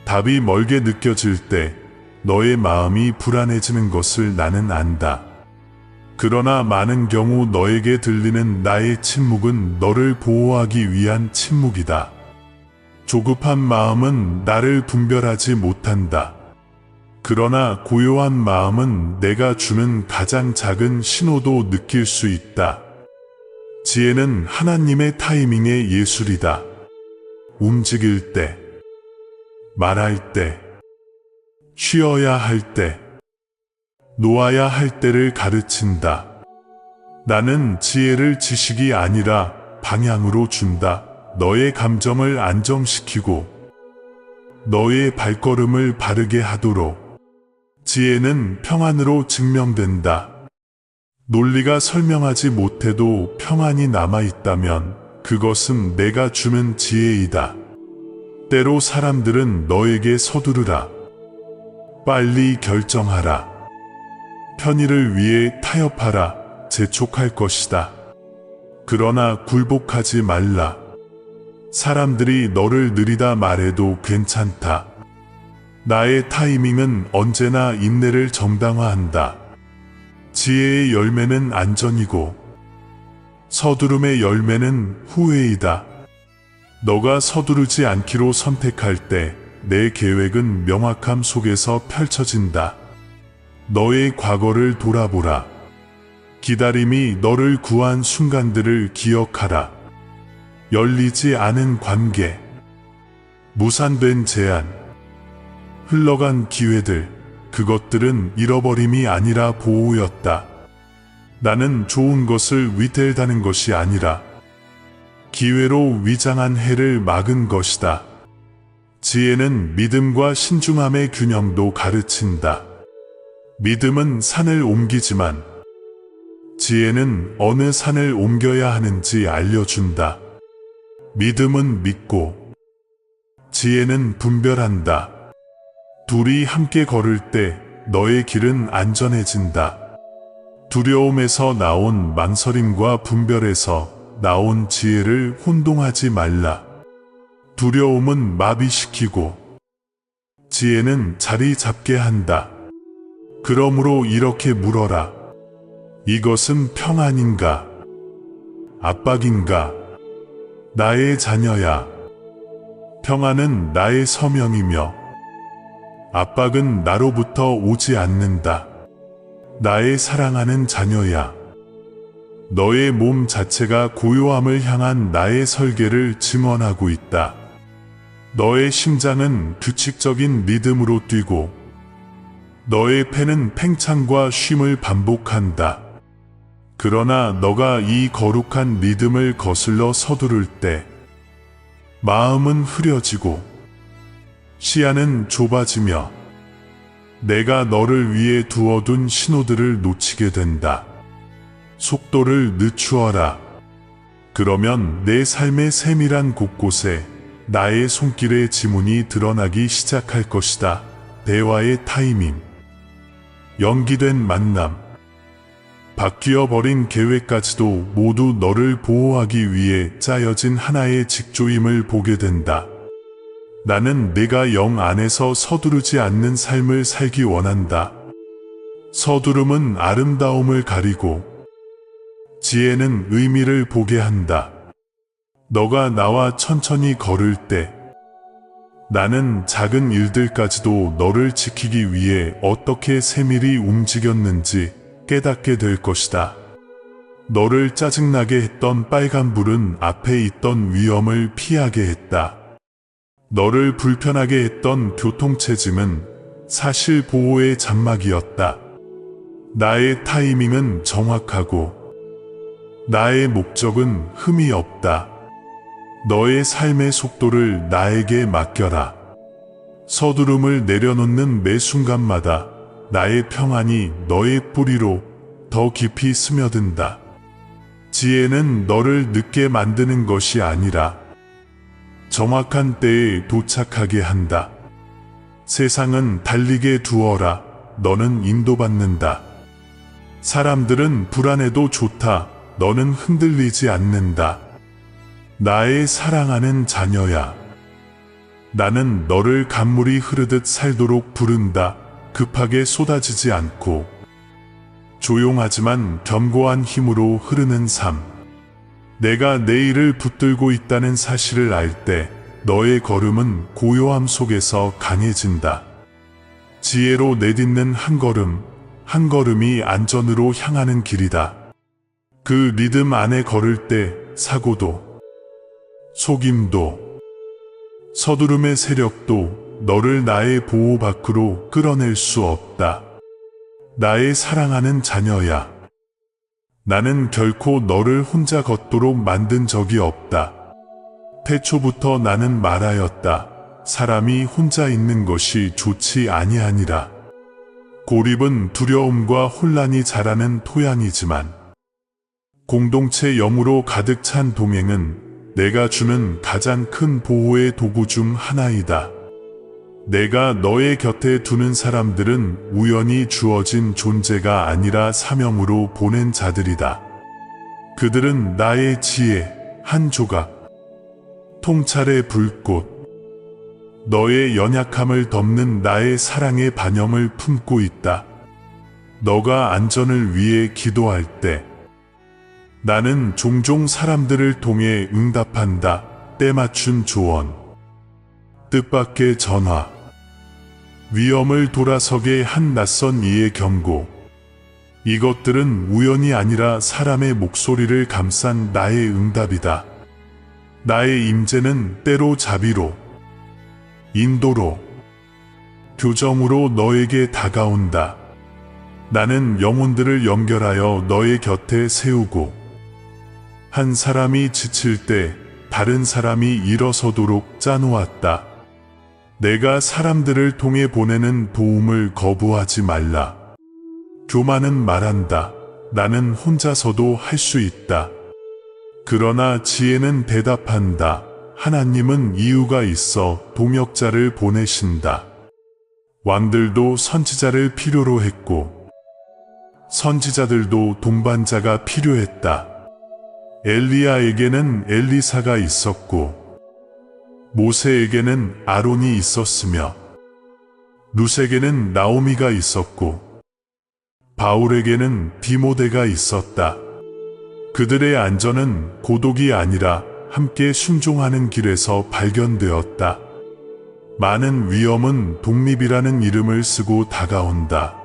답이 멀게 느껴질 때 너의 마음이 불안해지는 것을 나는 안다. 그러나 많은 경우 너에게 들리는 나의 침묵은 너를 보호하기 위한 침묵이다. 조급한 마음은 나를 분별하지 못한다. 그러나 고요한 마음은 내가 주는 가장 작은 신호도 느낄 수 있다. 지혜는 하나님의 타이밍의 예술이다. 움직일 때, 말할 때, 쉬어야 할 때, 놓아야 할 때를 가르친다. 나는 지혜를 지식이 아니라 방향으로 준다. 너의 감정을 안정시키고 너의 발걸음을 바르게 하도록. 지혜는 평안으로 증명된다. 논리가 설명하지 못해도 평안이 남아있다면 그것은 내가 주는 지혜이다. 때로 사람들은 너에게 서두르라. 빨리 결정하라. 편의를 위해 타협하라. 재촉할 것이다. 그러나 굴복하지 말라. 사람들이 너를 느리다 말해도 괜찮다. 나의 타이밍은 언제나 인내를 정당화한다. 지혜의 열매는 안전이고 서두름의 열매는 후회이다. 너가 서두르지 않기로 선택할 때 내 계획은 명확함 속에서 펼쳐진다. 너의 과거를 돌아보라. 기다림이 너를 구한 순간들을 기억하라. 열리지 않은 관계, 무산된 제안, 흘러간 기회들, 그것들은 잃어버림이 아니라 보호였다. 나는 좋은 것을 위태하다는 것이 아니라 기회로 위장한 해를 막은 것이다. 지혜는 믿음과 신중함의 균형도 가르친다. 믿음은 산을 옮기지만 지혜는 어느 산을 옮겨야 하는지 알려준다. 믿음은 믿고 지혜는 분별한다. 둘이 함께 걸을 때 너의 길은 안전해진다. 두려움에서 나온 망설임과 분별에서 나온 지혜를 혼동하지 말라. 두려움은 마비시키고 지혜는 자리 잡게 한다. 그러므로 이렇게 물어라. 이것은 평안인가? 압박인가? 나의 자녀야. 평안은 나의 서명이며 압박은 나로부터 오지 않는다. 나의 사랑하는 자녀야. 너의 몸 자체가 고요함을 향한 나의 설계를 증언하고 있다. 너의 심장은 규칙적인 리듬으로 뛰고 너의 폐는 팽창과 쉼을 반복한다. 그러나 너가 이 거룩한 리듬을 거슬러 서두를 때 마음은 흐려지고 시야는 좁아지며 내가 너를 위해 두어둔 신호들을 놓치게 된다. 속도를 늦추어라. 그러면 내 삶의 세밀한 곳곳에 나의 손길의 지문이 드러나기 시작할 것이다. 대화의 타이밍, 연기된 만남, 바뀌어버린 계획까지도 모두 너를 보호하기 위해 짜여진 하나의 직조임을 보게 된다. 나는 내가 영 안에서 서두르지 않는 삶을 살기 원한다. 서두름은 아름다움을 가리고 지혜는 의미를 보게 한다. 너가 나와 천천히 걸을 때 나는 작은 일들까지도 너를 지키기 위해 어떻게 세밀히 움직였는지 깨닫게 될 것이다. 너를 짜증나게 했던 빨간불은 앞에 있던 위험을 피하게 했다. 너를 불편하게 했던 교통체증은 사실 보호의 장막이었다. 나의 타이밍은 정확하고 나의 목적은 흠이 없다. 너의 삶의 속도를 나에게 맡겨라. 서두름을 내려놓는 매 순간마다 나의 평안이 너의 뿌리로 더 깊이 스며든다. 지혜는 너를 늦게 만드는 것이 아니라 정확한 때에 도착하게 한다. 세상은 달리게 두어라. 너는 인도받는다. 사람들은 불안해도 좋다. 너는 흔들리지 않는다. 나의 사랑하는 자녀야. 나는 너를 강물이 흐르듯 살도록 부른다. 급하게 쏟아지지 않고 조용하지만 견고한 힘으로 흐르는 삶. 내가 내일을 붙들고 있다는 사실을 알 때 너의 걸음은 고요함 속에서 강해진다. 지혜로 내딛는 한 걸음, 한 걸음이 안전으로 향하는 길이다. 그 리듬 안에 걸을 때 사고도 속임도 서두름의 세력도 너를 나의 보호 밖으로 끌어낼 수 없다. 나의 사랑하는 자녀야. 나는 결코 너를 혼자 걷도록 만든 적이 없다. 태초부터 나는 말하였다. 사람이 혼자 있는 것이 좋지 아니하니라. 고립은 두려움과 혼란이 자라는 토양이지만 공동체 영으로 가득 찬 동행은 내가 주는 가장 큰 보호의 도구 중 하나이다. 내가 너의 곁에 두는 사람들은 우연히 주어진 존재가 아니라 사명으로 보낸 자들이다. 그들은 나의 지혜, 한 조각, 통찰의 불꽃, 너의 연약함을 덮는 나의 사랑의 반염을 품고 있다. 너가 안전을 위해 기도할 때 나는 종종 사람들을 통해 응답한다. 때맞춘 조언, 뜻밖의 전화, 위험을 돌아서게 한 낯선 이의 경고. 이것들은 우연이 아니라 사람의 목소리를 감싼 나의 응답이다. 나의 임재는 때로 자비로, 인도로, 교정으로 너에게 다가온다. 나는 영혼들을 연결하여 너의 곁에 세우고, 한 사람이 지칠 때 다른 사람이 일어서도록 짜놓았다. 내가 사람들을 통해 보내는 도움을 거부하지 말라. 교만은 말한다. 나는 혼자서도 할 수 있다. 그러나 지혜는 대답한다. 하나님은 이유가 있어 동역자를 보내신다. 왕들도 선지자를 필요로 했고, 선지자들도 동반자가 필요했다. 엘리야에게는 엘리사가 있었고, 모세에게는 아론이 있었으며, 룻에게는 나오미가 있었고, 바울에게는 디모데가 있었다. 그들의 안전은 고독이 아니라 함께 순종하는 길에서 발견되었다. 많은 위험은 독립이라는 이름을 쓰고 다가온다.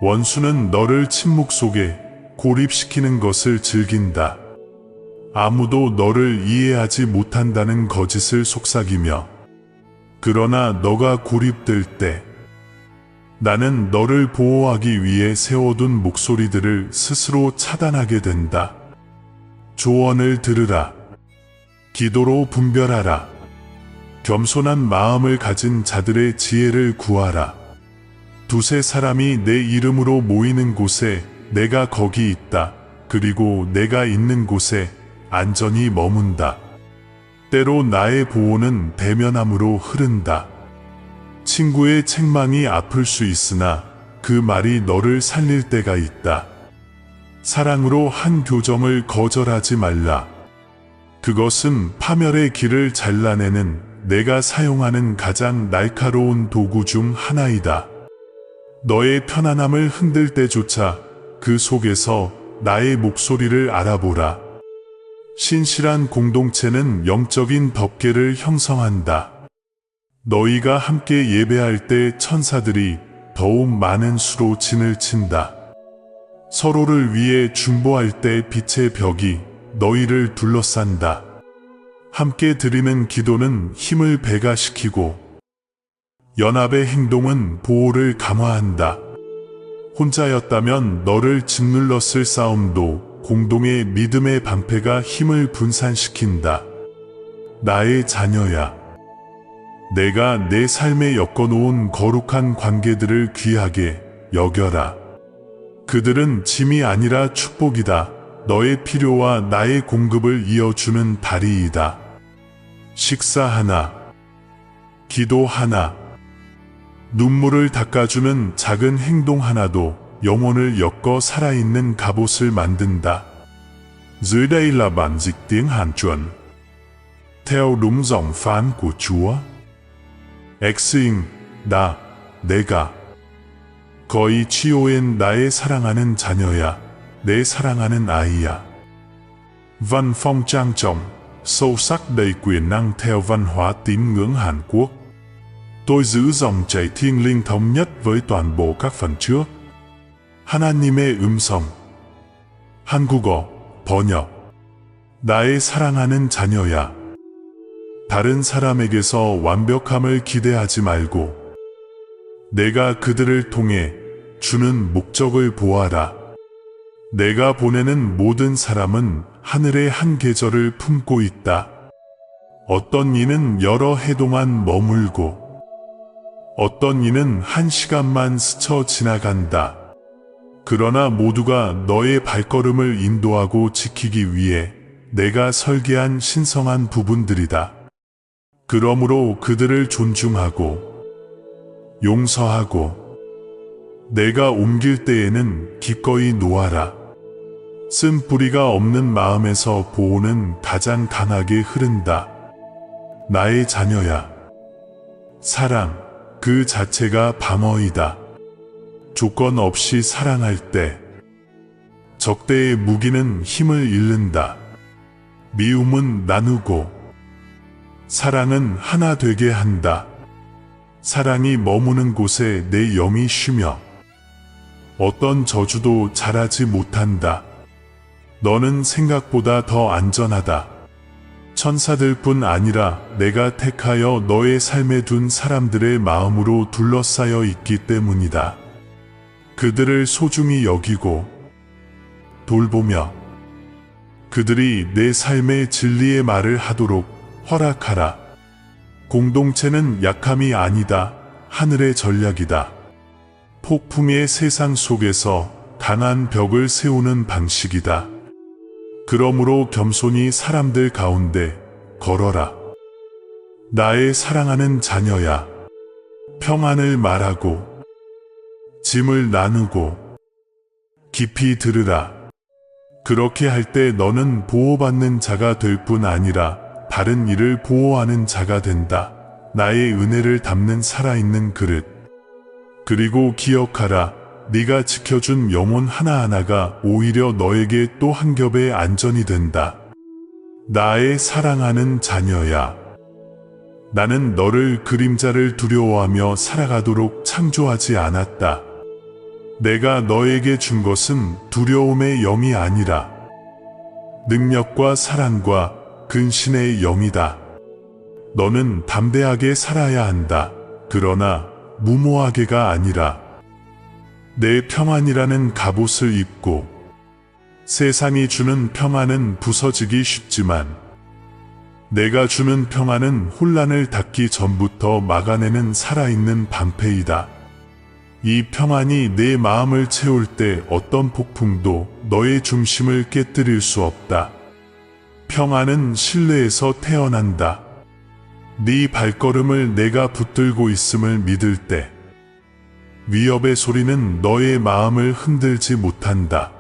원수는 너를 침묵 속에 고립시키는 것을 즐긴다. 아무도 너를 이해하지 못한다는 거짓을 속삭이며, 그러나 너가 고립될 때 나는 너를 보호하기 위해 세워둔 목소리들을 스스로 차단하게 된다. 조언을 들으라. 기도로 분별하라. 겸손한 마음을 가진 자들의 지혜를 구하라. 두세 사람이 내 이름으로 모이는 곳에 내가 거기 있다. 그리고 내가 있는 곳에 안전히 머문다. 때로 나의 보호는 대면함으로 흐른다. 친구의 책망이 아플 수 있으나 그 말이 너를 살릴 때가 있다. 사랑으로 한 교정을 거절하지 말라. 그것은 파멸의 길을 잘라내는 내가 사용하는 가장 날카로운 도구 중 하나이다. 너의 편안함을 흔들 때조차 그 속에서 나의 목소리를 알아보라. 신실한 공동체는 영적인 덮개를 형성한다. 너희가 함께 예배할 때 천사들이 더욱 많은 수로 진을 친다. 서로를 위해 중보할 때 빛의 벽이 너희를 둘러싼다. 함께 드리는 기도는 힘을 배가시키고, 연합의 행동은 보호를 강화한다. 혼자였다면 너를 짓눌렀을 싸움도 공동의 믿음의 방패가 힘을 분산시킨다. 나의 자녀야, 내가 내 삶에 엮어놓은 거룩한 관계들을 귀하게 여겨라. 그들은 짐이 아니라 축복이다. 너의 필요와 나의 공급을 이어주는 다리이다. 식사 하나, 기도 하나, 눈물을 닦아주는 작은 행동 하나도 영혼을 엮어 살아있는 갑옷을 만든다. Dưới đây là bản dịch tiếng Hàn chuẩn. Theo đúng giọng phán của Chúa. 엑스잉, 나, 내가. 거의 치오엔 나의 사랑하는 자녀야, 내 사랑하는 아이야. Văn phong trang trọng, sâu sắc đầy quyền năng theo văn hóa tín ngưỡng Hàn Quốc. Tôi giữ dòng chảy thiêng liêng thống nhất với toàn bộ các phần trước. 하나님의 음성. 한국어, 번역. 나의 사랑하는 자녀야. 다른 사람에게서 완벽함을 기대하지 말고, 내가 그들을 통해 주는 목적을 보아라. 내가 보내는 모든 사람은 하늘의 한 계절을 품고 있다. 어떤 이는 여러 해 동안 머물고, 어떤 이는 한 시간만 스쳐 지나간다. 그러나 모두가 너의 발걸음을 인도하고 지키기 위해 내가 설계한 신성한 부분들이다. 그러므로 그들을 존중하고, 용서하고, 내가 옮길 때에는 기꺼이 놓아라. 쓴 뿌리가 없는 마음에서 보호는 가장 강하게 흐른다. 나의 자녀야. 사랑, 그 자체가 방어이다. 조건 없이 사랑할 때 적대의 무기는 힘을 잃는다. 미움은 나누고 사랑은 하나 되게 한다. 사랑이 머무는 곳에 내 영이 쉬며 어떤 저주도 자라지 못한다. 너는 생각보다 더 안전하다. 천사들뿐 아니라 내가 택하여 너의 삶에 둔 사람들의 마음으로 둘러싸여 있기 때문이다. 그들을 소중히 여기고 돌보며 그들이 내 삶의 진리의 말을 하도록 허락하라. 공동체는 약함이 아니다. 하늘의 전략이다. 폭풍의 세상 속에서 강한 벽을 세우는 방식이다. 그러므로 겸손히 사람들 가운데 걸어라. 나의 사랑하는 자녀야. 평안을 말하고 짐을 나누고 깊이 들으라. 그렇게 할 때 너는 보호받는 자가 될 뿐 아니라 다른 이를 보호하는 자가 된다. 나의 은혜를 담는 살아있는 그릇. 그리고 기억하라. 네가 지켜준 영혼 하나하나가 오히려 너에게 또 한 겹의 안전이 된다. 나의 사랑하는 자녀야. 나는 너를 그림자를 두려워하며 살아가도록 창조하지 않았다. 내가 너에게 준 것은 두려움의 영이 아니라 능력과 사랑과 근신의 영이다. 너는 담대하게 살아야 한다. 그러나 무모하게가 아니라 내 평안이라는 갑옷을 입고. 세상이 주는 평안은 부서지기 쉽지만 내가 주는 평안은 혼란을 닫기 전부터 막아내는 살아있는 방패이다. 이 평안이 내 마음을 채울 때 어떤 폭풍도 너의 중심을 깨뜨릴 수 없다. 평안은 신뢰에서 태어난다. 네 발걸음을 내가 붙들고 있음을 믿을 때 위협의 소리는 너의 마음을 흔들지 못한다.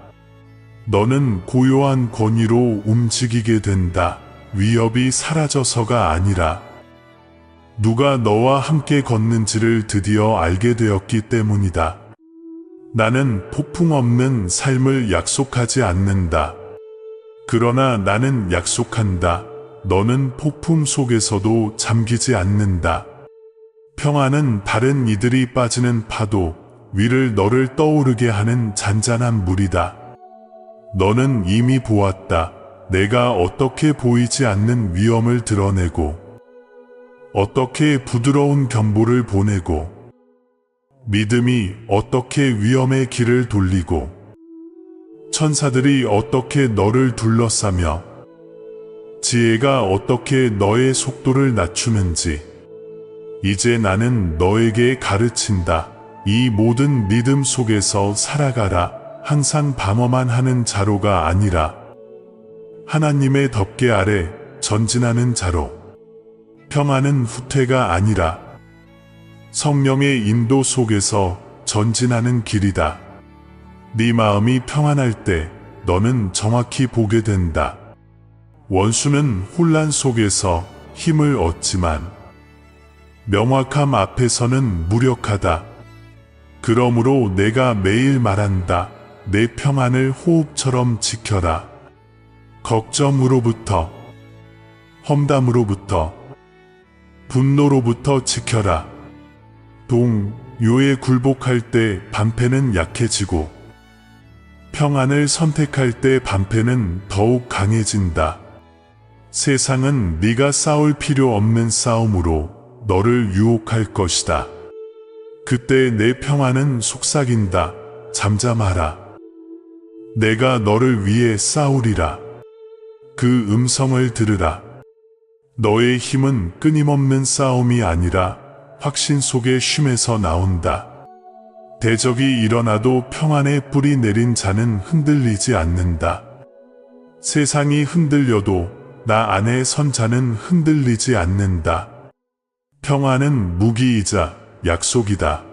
너는 고요한 권위로 움직이게 된다. 위협이 사라져서가 아니라 누가 너와 함께 걷는지를 드디어 알게 되었기 때문이다. 나는 폭풍 없는 삶을 약속하지 않는다. 그러나 나는 약속한다. 너는 폭풍 속에서도 잠기지 않는다. 평안은 다른 이들이 빠지는 파도 위를 너를 떠오르게 하는 잔잔한 물이다. 너는 이미 보았다. 내가 어떻게 보이지 않는 위험을 드러내고 어떻게 부드러운 경보를 보내고 믿음이 어떻게 위험의 길을 돌리고 천사들이 어떻게 너를 둘러싸며 지혜가 어떻게 너의 속도를 낮추는지 이제 나는 너에게 가르친다. 이 모든 믿음 속에서 살아가라. 항상 방어만 하는 자로가 아니라 하나님의 덮개 아래 전진하는 자로. 평안은 후퇴가 아니라 성령의 인도 속에서 전진하는 길이다. 네 마음이 평안할 때 너는 정확히 보게 된다. 원수는 혼란 속에서 힘을 얻지만 명확함 앞에서는 무력하다. 그러므로 내가 매일 말한다. 내 평안을 호흡처럼 지켜라. 걱정으로부터, 험담으로부터, 분노로부터 지켜라. 동요에 굴복할 때 반패는 약해지고 평안을 선택할 때 반패는 더욱 강해진다. 세상은 네가 싸울 필요 없는 싸움으로 너를 유혹할 것이다. 그때 내 평안은 속삭인다. 잠잠하라. 내가 너를 위해 싸우리라. 그 음성을 들으라. 너의 힘은 끊임없는 싸움이 아니라 확신 속의 쉼에서 나온다. 대적이 일어나도 평안의 뿌리 내린 자는 흔들리지 않는다. 세상이 흔들려도 나 안에 선 자는 흔들리지 않는다. 평안은 무기이자 약속이다.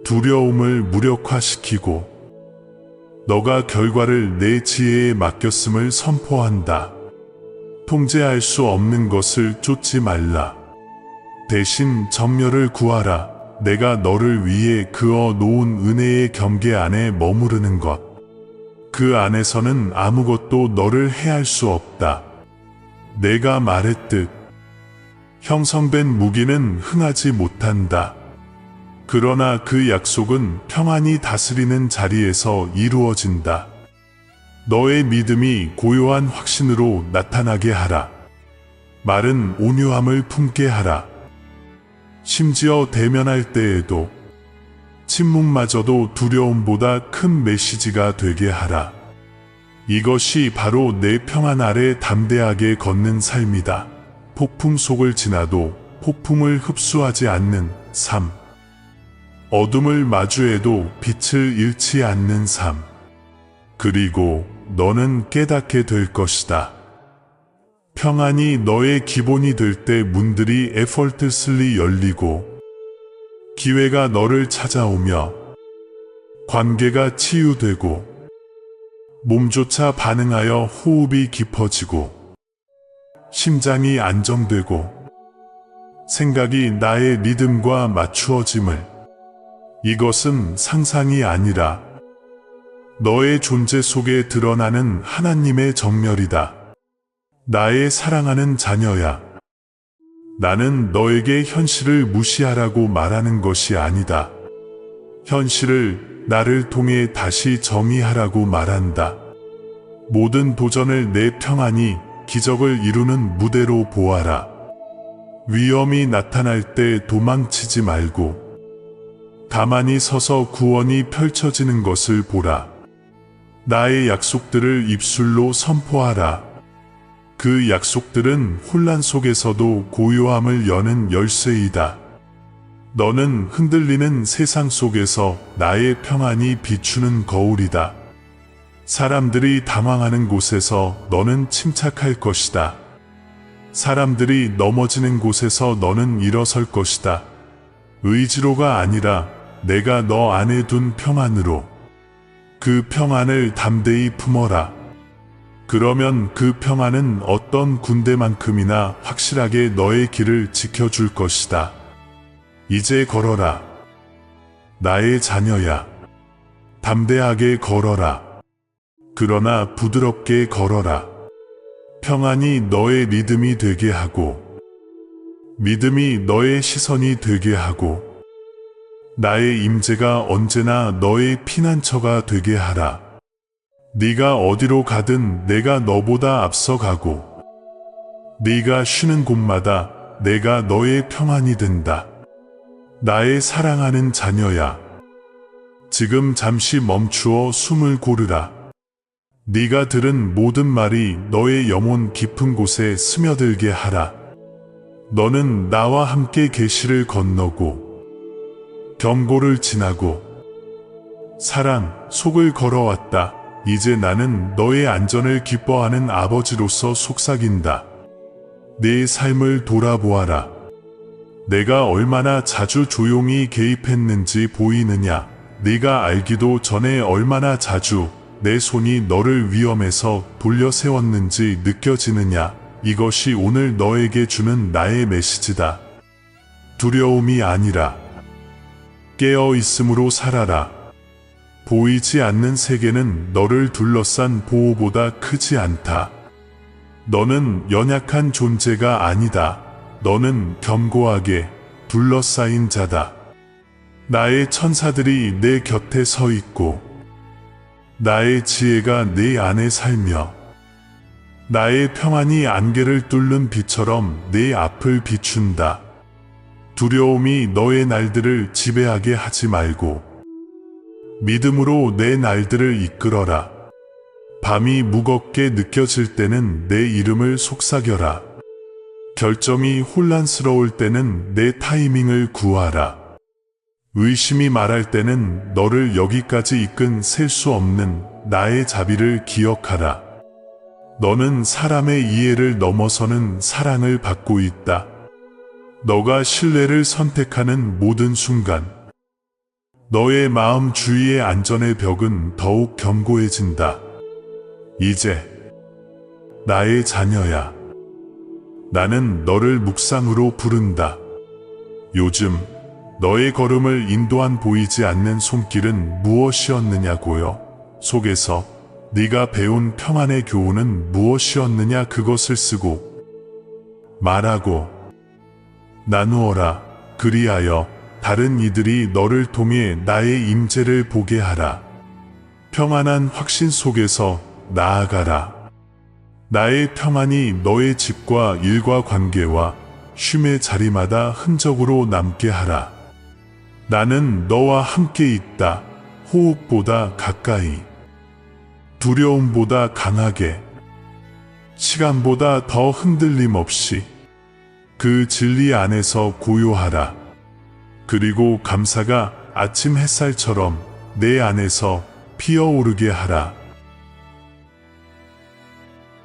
두려움을 무력화시키고 너가 결과를 내 지혜에 맡겼음을 선포한다. 통제할 수 없는 것을 쫓지 말라. 대신 정렬을 구하라. 내가 너를 위해 그어 놓은 은혜의 경계 안에 머무르는 것. 그 안에서는 아무것도 너를 해할 수 없다. 내가 말했듯 형성된 무기는 흥하지 못한다. 그러나 그 약속은 평안이 다스리는 자리에서 이루어진다. 너의 믿음이 고요한 확신으로 나타나게 하라. 말은 온유함을 품게 하라. 심지어 대면할 때에도 침묵마저도 두려움보다 큰 메시지가 되게 하라. 이것이 바로 내 평안 아래 담대하게 걷는 삶이다. 폭풍 속을 지나도 폭풍을 흡수하지 않는 삶. 어둠을 마주해도 빛을 잃지 않는 삶. 그리고 너는 깨닫게 될 것이다. 평안이 너의 기본이 될 때 문들이 effortlessly 열리고 기회가 너를 찾아오며 관계가 치유되고 몸조차 반응하여 호흡이 깊어지고 심장이 안정되고 생각이 나의 리듬과 맞추어짐을. 이것은 상상이 아니라 너의 존재 속에 드러나는 하나님의 정멸이다. 나의 사랑하는 자녀야. 나는 너에게 현실을 무시하라고 말하는 것이 아니다. 현실을 나를 통해 다시 정의하라고 말한다. 모든 도전을 내 평안이 기적을 이루는 무대로 보아라. 위험이 나타날 때 도망치지 말고 가만히 서서 구원이 펼쳐지는 것을 보라. 나의 약속들을 입술로 선포하라. 그 약속들은 혼란 속에서도 고요함을 여는 열쇠이다. 너는 흔들리는 세상 속에서 나의 평안이 비추는 거울이다. 사람들이 당황하는 곳에서 너는 침착할 것이다. 사람들이 넘어지는 곳에서 너는 일어설 것이다. 의지로가 아니라 내가 너 안에 둔 평안으로. 그 평안을 담대히 품어라. 그러면 그 평안은 어떤 군대만큼이나 확실하게 너의 길을 지켜줄 것이다. 이제 걸어라. 나의 자녀야. 담대하게 걸어라. 그러나 부드럽게 걸어라. 평안이 너의 리듬이 되게 하고 믿음이 너의 시선이 되게 하고 나의 임재가 언제나 너의 피난처가 되게 하라. 네가 어디로 가든 내가 너보다 앞서가고 네가 쉬는 곳마다 내가 너의 평안이 된다. 나의 사랑하는 자녀야. 지금 잠시 멈추어 숨을 고르라. 네가 들은 모든 말이 너의 영혼 깊은 곳에 스며들게 하라. 너는 나와 함께 계시를 건너고 경고를 지나고 사랑 속을 걸어왔다. 이제 나는 너의 안전을 기뻐하는 아버지로서 속삭인다. 내 삶을 돌아보아라. 내가 얼마나 자주 조용히 개입했는지 보이느냐? 네가 알기도 전에 얼마나 자주 내 손이 너를 위험에서 돌려 세웠는지 느껴지느냐? 이것이 오늘 너에게 주는 나의 메시지다. 두려움이 아니라 깨어 있음으로 살아라. 보이지 않는 세계는 너를 둘러싼 보호보다 크지 않다. 너는 연약한 존재가 아니다. 너는 견고하게 둘러싸인 자다. 나의 천사들이 내 곁에 서 있고 나의 지혜가 내 안에 살며 나의 평안이 안개를 뚫는 빛처럼 내 앞을 비춘다. 두려움이 너의 날들을 지배하게 하지 말고 믿음으로 내 날들을 이끌어라. 밤이 무겁게 느껴질 때는 내 이름을 속삭여라. 결정이 혼란스러울 때는 내 타이밍을 구하라. 의심이 말할 때는 너를 여기까지 이끈 셀 수 없는 나의 자비를 기억하라. 너는 사람의 이해를 넘어서는 사랑을 받고 있다. 너가 신뢰를 선택하는 모든 순간 너의 마음 주위의 안전의 벽은 더욱 견고해진다. 이제 나의 자녀야. 나는 너를 묵상으로 부른다. 요즘 너의 걸음을 인도한 보이지 않는 손길은 무엇이었느냐고요? 속에서 네가 배운 평안의 교훈은 무엇이었느냐? 그것을 쓰고 말하고 나누어라. 그리하여 다른 이들이 너를 통해 나의 임재를 보게 하라. 평안한 확신 속에서 나아가라. 나의 평안이 너의 집과 일과 관계와 쉼의 자리마다 흔적으로 남게 하라. 나는 너와 함께 있다. 호흡보다 가까이, 두려움보다 강하게, 시간보다 더 흔들림 없이 그 진리 안에서 고요하라. 그리고 감사가 아침 햇살처럼 내 안에서 피어오르게 하라.